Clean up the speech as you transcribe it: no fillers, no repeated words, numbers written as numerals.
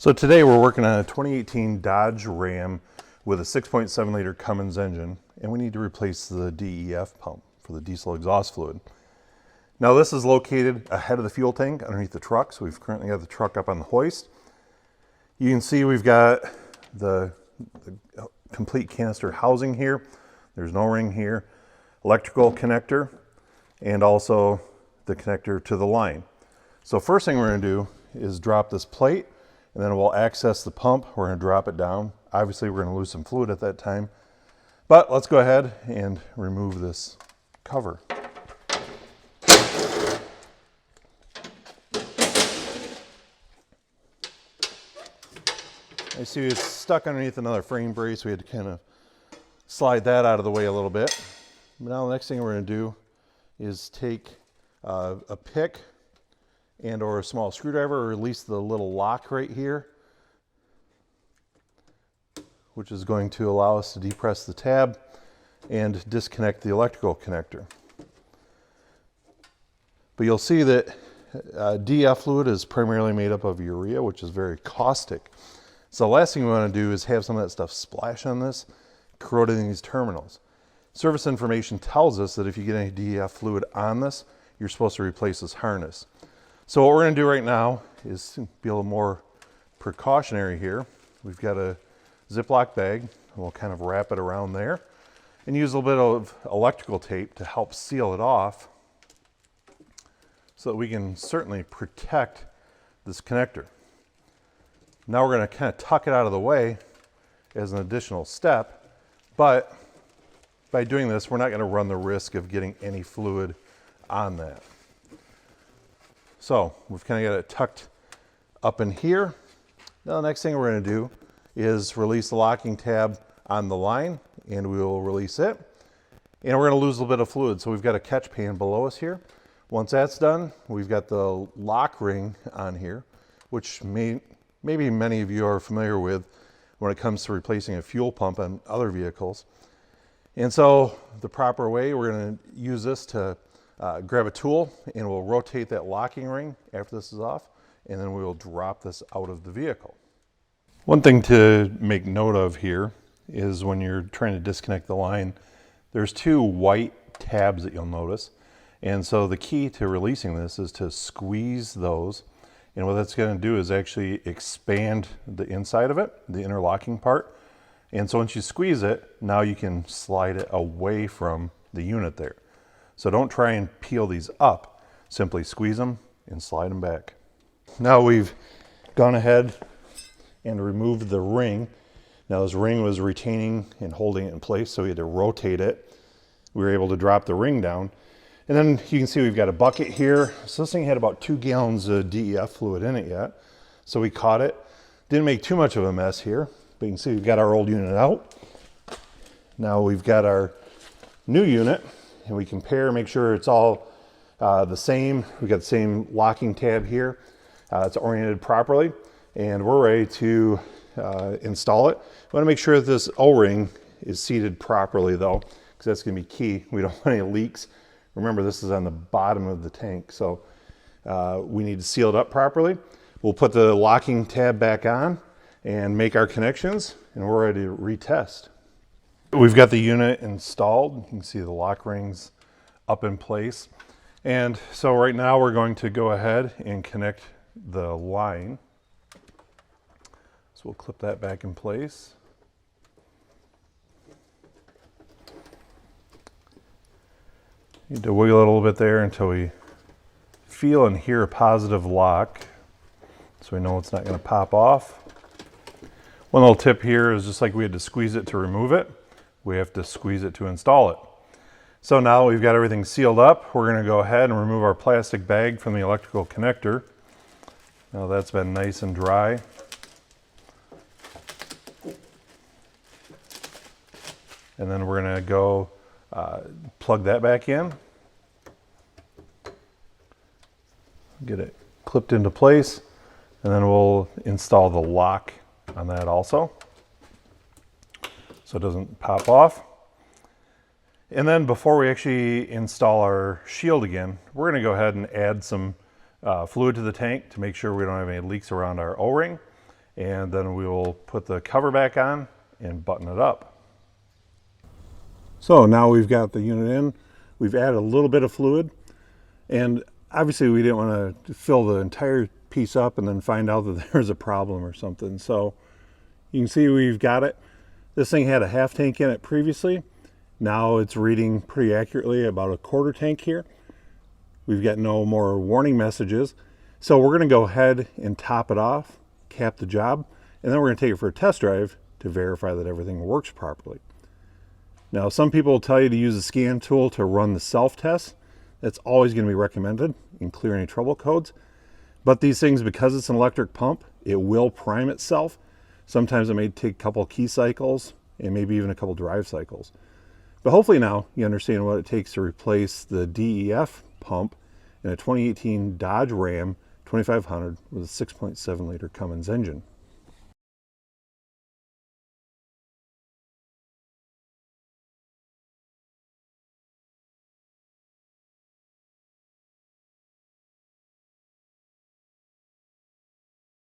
So today we're working on a 2018 Dodge Ram with a 6.7 liter Cummins engine, and we need to replace the DEF pump for the diesel exhaust fluid. Now this is located ahead of the fuel tank underneath the truck, so we've currently got the truck up on the hoist. You can see we've got the complete canister housing here. There's no ring here, electrical connector, and also the connector to the line. So first thing we're going to do is drop this plate, and then we'll access the pump. We're going to drop it down. Obviously we're going to lose some fluid at that time, but let's go ahead and remove this cover. I see it's stuck underneath another frame brace. We had to kind of slide that out of the way a little bit. Now the next thing we're going to do is take a pick and or a small screwdriver, or at least the little lock right here, which is going to allow us to depress the tab and disconnect the electrical connector. But you'll see that DEF fluid is primarily made up of urea, which is very caustic. So the last thing we want to do is have some of that stuff splash on this, corroding these terminals. Service information tells us that if you get any DEF fluid on this, you're supposed to replace this harness. So what we're going to do right now is be a little more precautionary here. We've got a Ziploc bag, and we'll kind of wrap it around there and use a little bit of electrical tape to help seal it off so that we can certainly protect this connector. Now we're going to kind of tuck it out of the way as an additional step, but by doing this, we're not going to run the risk of getting any fluid on that. So we've kind of got it tucked up in here. Now the next thing we're going to do is release the locking tab on the line, and we will release it. And we're going to lose a little bit of fluid. So we've got a catch pan below us here. Once that's done, we've got the lock ring on here, which maybe many of you are familiar with when it comes to replacing a fuel pump on other vehicles. And so the proper way, we're going to use this to grab a tool, and we'll rotate that locking ring after this is off, and then we will drop this out of the vehicle. One thing to make note of here is when you're trying to disconnect the line, there's two white tabs that you'll notice. And so the key to releasing this is to squeeze those. And what that's going to do is actually expand the inside of it, the interlocking part. And so once you squeeze it, now you can slide it away from the unit there. So don't try and peel these up, simply squeeze them and slide them back. Now we've gone ahead and removed the ring. Now this ring was retaining and holding it in place, so we had to rotate it. We were able to drop the ring down. And then you can see we've got a bucket here. So this thing had about 2 gallons of DEF fluid in it yet. So we caught it. Didn't make too much of a mess here, but you can see we've got our old unit out. Now we've got our new unit, and we compare, make sure it's all the same. We've got the same locking tab here. It's oriented properly, and we're ready to install it. We want to make sure that this O-ring is seated properly though, because that's going to be key. We don't want any leaks. Remember, this is on the bottom of the tank, so we need to seal it up properly. We'll put the locking tab back on and make our connections, and we're ready to retest. We've got the unit installed. You can see the lock rings up in place. And so right now we're going to go ahead and connect the line. So we'll clip that back in place. Need to wiggle it a little bit there until we feel and hear a positive lock, so we know it's not going to pop off. One little tip here is, just like we had to squeeze it to remove it, we have to squeeze it to install it. So now we've got everything sealed up. We're going to go ahead and remove our plastic bag from the electrical connector. Now that's been nice and dry. And then we're going to go plug that back in. Get it clipped into place, and then we'll install the lock on that also, so it doesn't pop off. And then before we actually install our shield again, we're going to go ahead and add some fluid to the tank to make sure we don't have any leaks around our O-ring. and then we will put the cover back on and button it up. So now we've got the unit in. We've added a little bit of fluid, and obviously we didn't want to fill the entire piece up and then find out that there's a problem or something. So you can see we've got it. This thing had a half tank in it previously. Now it's reading pretty accurately about a quarter tank here. We've got no more warning messages. So we're gonna go ahead and top it off, cap the job, and then we're gonna take it for a test drive to verify that everything works properly. Now, some people will tell you to use a scan tool to run the self-test. That's always gonna be recommended and clear any trouble codes. But these things, because it's an electric pump, it will prime itself. Sometimes it may take a couple key cycles and maybe even a couple drive cycles. But hopefully now you understand what it takes to replace the DEF pump in a 2018 Dodge Ram 2500 with a 6.7 liter Cummins engine.